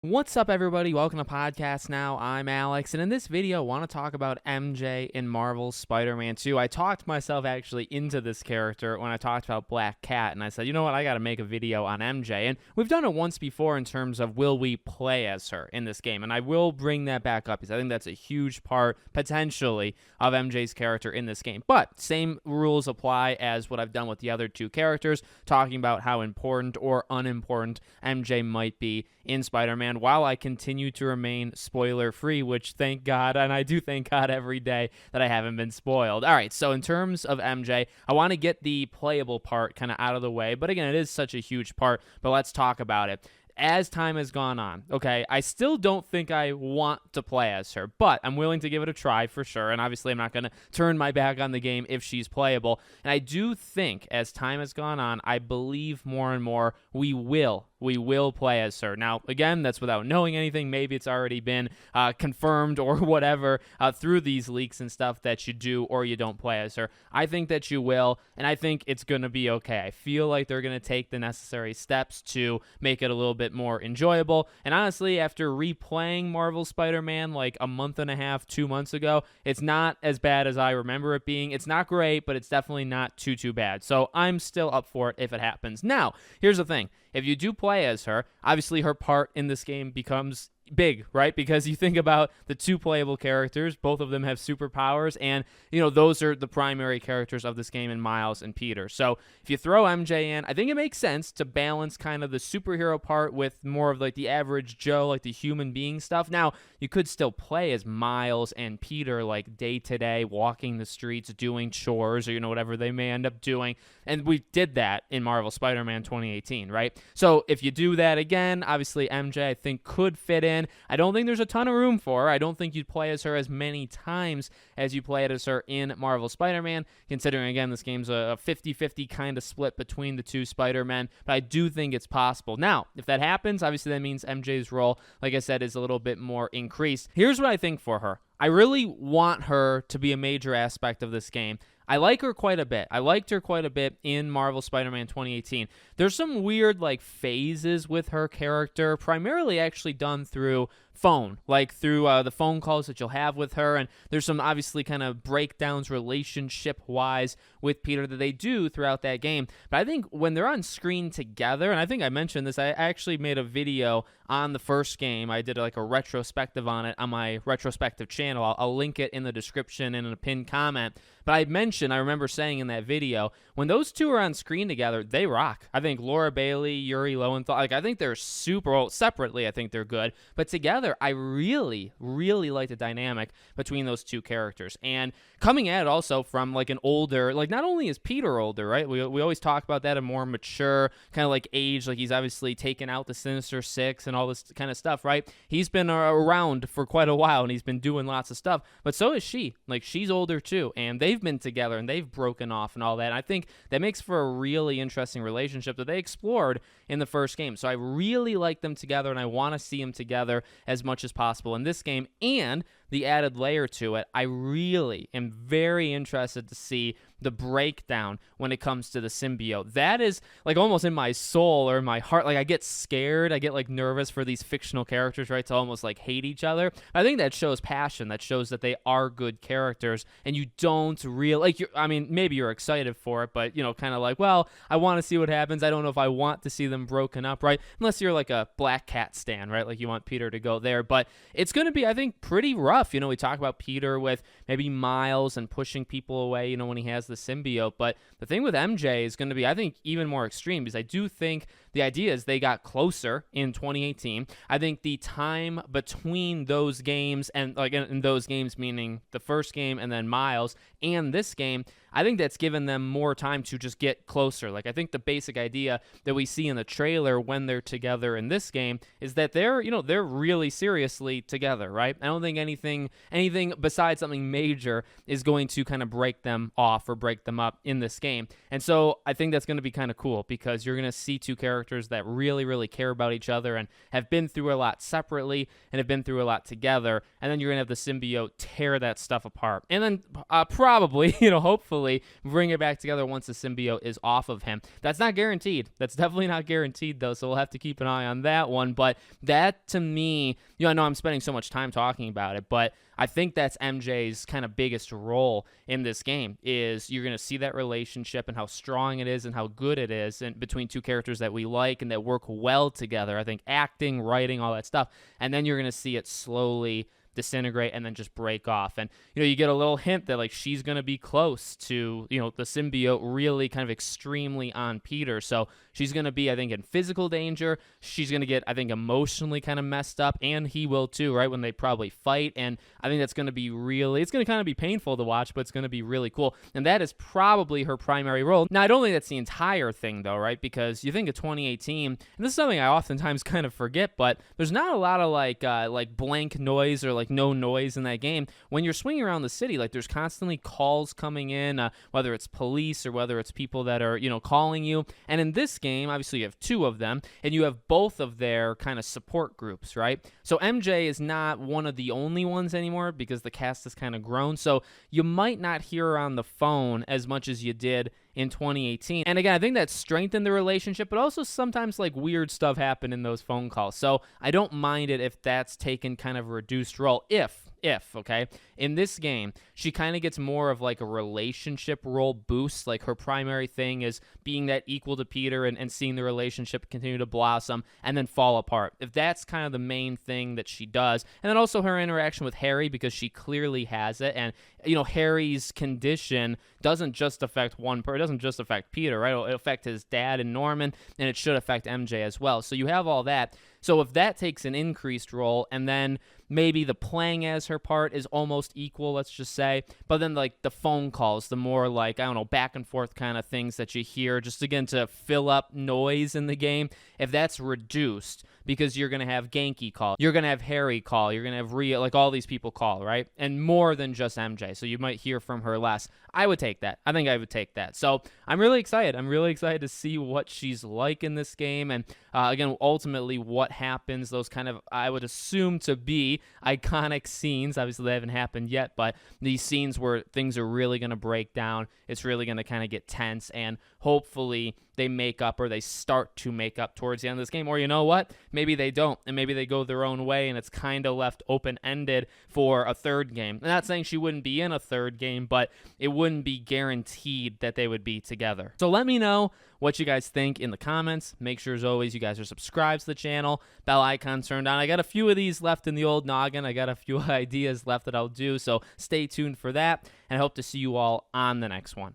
What's up, everybody? Welcome to Podcast Now. I'm Alex, and in this video, I want to talk about MJ in Marvel's Spider-Man 2. I talked myself actually into this character when I talked about Black Cat, and I said, you know what, I got to make a video on MJ. And we've done it once before in terms of will we play as her in this game, and I will bring that back up because I think that's a huge part, potentially, of MJ's character in this game. But same rules apply as what I've done with the other two characters, talking about how important or unimportant MJ might be in Spider-Man, while I continue to remain spoiler-free, which thank God, and I do thank God every day that I haven't been spoiled. All right, so in terms of MJ, I want to get the playable part kind of out of the way, but again, it is such a huge part, but let's talk about it. As time has gone on, okay, I still don't think I want to play as her, but I'm willing to give it a try for sure, and obviously I'm not going to turn my back on the game if she's playable, and I do think as time has gone on, I believe more and more we will play as her. Now, again, that's without knowing anything. Maybe it's already been confirmed or whatever through these leaks and stuff that you do or you don't play as her. I think that you will, and I think it's going to be okay. I feel like they're going to take the necessary steps to make it a little bit more enjoyable. And honestly, after replaying Marvel Spider-Man like a month and a half, 2 months ago, it's not as bad as I remember it being. It's not great, but it's definitely not too bad. So I'm still up for it if it happens. Now, here's the thing. If you do play as her, obviously her part in this game becomes big, right? Because you think about the two playable characters, both of them have superpowers, and those are the primary characters of this game in Miles and Peter. So if you throw MJ in, I think it makes sense to balance kind of the superhero part with more of like the average Joe, like the human being stuff. Now, you could still play as Miles and Peter like day to day, walking the streets, doing chores, or whatever they may end up doing. And we did that in Marvel Spider-Man 2018, right? So if you do that again, obviously MJ I think could fit in. I don't think there's a ton of room for her. I don't think you'd play as her as many times as you play as her in Marvel Spider-Man, considering, again, this game's a 50-50 kind of split between the two Spider-Men, but I do think it's possible. Now, if that happens, obviously that means MJ's role, like I said, is a little bit more increased. Here's what I think for her. I really want her to be a major aspect of this game. I like her quite a bit. I liked her quite a bit in Marvel Spider-Man 2018. There's some weird phases with her character, primarily actually done through phone, like through the phone calls that you'll have with her, and there's some obviously kind of breakdowns relationship-wise with Peter that they do throughout that game. But I think when they're on screen together, and I think I mentioned this, I actually made a video on the first game. I did a retrospective on it on my retrospective channel. I'll link it in the description and in a pinned comment. But I remember saying in that video, when those two are on screen together, they rock. I think Laura Bailey, Yuri Lowenthal, I think they're super, well, separately, I think they're good. But together, I really like the dynamic between those two characters. And coming at it also from an older, not only is Peter older, right? We always talk about that, a more mature kind of age. He's obviously taken out the Sinister Six and all this kind of stuff, right? He's been around for quite a while and he's been doing lots of stuff. But so is she. She's older too. And they've been together and they've broken off and all that. And I think that makes for a really interesting relationship that they explored in the first game. So I really like them together and I want to see them together as much as possible in this game. And the added layer to it, I really am very interested to see the breakdown when it comes to the symbiote. That is almost in my soul or in my heart. I get scared. I get nervous for these fictional characters, right? To almost hate each other. I think that shows passion. That shows that they are good characters and you don't really maybe you're excited for it, but kind of well, I want to see what happens. I don't know if I want to see them broken up, right? Unless you're a Black Cat stan, right? You want Peter to go there, but it's going to be, I think, pretty rough. We talk about Peter with maybe Miles and pushing people away, when he has the symbiote. But the thing with MJ is going to be, I think, even more extreme because I do think the idea is they got closer in 2018. I think the time between those games and in those games, meaning the first game and then Miles and this game, I think that's given them more time to just get closer. I think the basic idea that we see in the trailer when they're together in this game is that they're really seriously together, right? I don't think anything besides something major is going to kind of break them off or break them up in this game. And so I think that's going to be kind of cool because you're going to see two characters that really care about each other and have been through a lot separately and have been through a lot together. And then you're going to have the symbiote tear that stuff apart. And then probably, hopefully, hopefully bring it back together once the symbiote is off of him. That's not guaranteed. That's definitely not guaranteed, though, so we'll have to keep an eye on that one. But that, to me, I know I'm spending so much time talking about it, but I think that's MJ's kind of biggest role in this game is you're going to see that relationship and how strong it is and how good it is and between two characters that we like and that work well together. I think acting, writing, all that stuff. And then you're going to see it slowly disintegrate and then just break off. And, you get a little hint that, like, she's going to be close to, the symbiote really kind of extremely on Peter. So she's going to be, I think, in physical danger. She's going to get, I think, emotionally kind of messed up, and he will too, right, when they probably fight. And I think that's going to be it's going to kind of be painful to watch, but it's going to be really cool. And that is probably her primary role. Now, I don't think that's the entire thing, though, right, because you think of 2018, and this is something I oftentimes kind of forget, but there's not a lot of, like blank noise or, like, no noise in that game. When you're swinging around the city, like, there's constantly calls coming in, whether it's police or whether it's people that are, calling you. And in this game, obviously you have two of them, and you have both of their kind of support groups, right? So MJ is not one of the only ones anymore because the cast has kind of grown. So you might not hear her on the phone as much as you did in 2018. And again, I think that strengthened the relationship, but also sometimes, like, weird stuff happened in those phone calls. So I don't mind it if that's taken kind of a reduced role. Okay, in this game, she kind of gets more of, like, a relationship role boost. Like, her primary thing is being that equal to Peter and seeing the relationship continue to blossom and then fall apart. If that's kind of the main thing that she does, and then also her interaction with Harry, because she clearly has it, and, Harry's condition doesn't just affect one person, it doesn't just affect Peter, right? It'll affect his dad and Norman, and it should affect MJ as well. So you have all that. So if that takes an increased role, and then maybe the playing as her part is almost equal, let's just say, but then, like, the phone calls, the more, like, I don't know, back and forth kind of things that you hear, just again to fill up noise in the game, if that's reduced, because you're going to have Genki call, you're going to have Harry call, you're going to have Rhea, like, all these people call, right? And more than just MJ, so you might hear from her less. I would take that. I think I would take that. So I'm really excited. I'm really excited to see what she's like in this game, and again, ultimately what happens, those kind of, I would assume to be iconic scenes. Obviously they haven't happened yet, but these scenes where things are really going to break down, it's really going to kind of get tense, and hopefully they make up, or they start to make up towards the end of this game. Or you know what? Maybe they don't, and maybe they go their own way, and it's kind of left open-ended for a third game. I'm not saying she wouldn't be in a third game, but it wouldn't be guaranteed that they would be together. So let me know what you guys think in the comments. Make sure, as always, you guys are subscribed to the channel, bell icon turned on. I got a few of these left in the old noggin. I got a few ideas left that I'll do, so stay tuned for that, and I hope to see you all on the next one.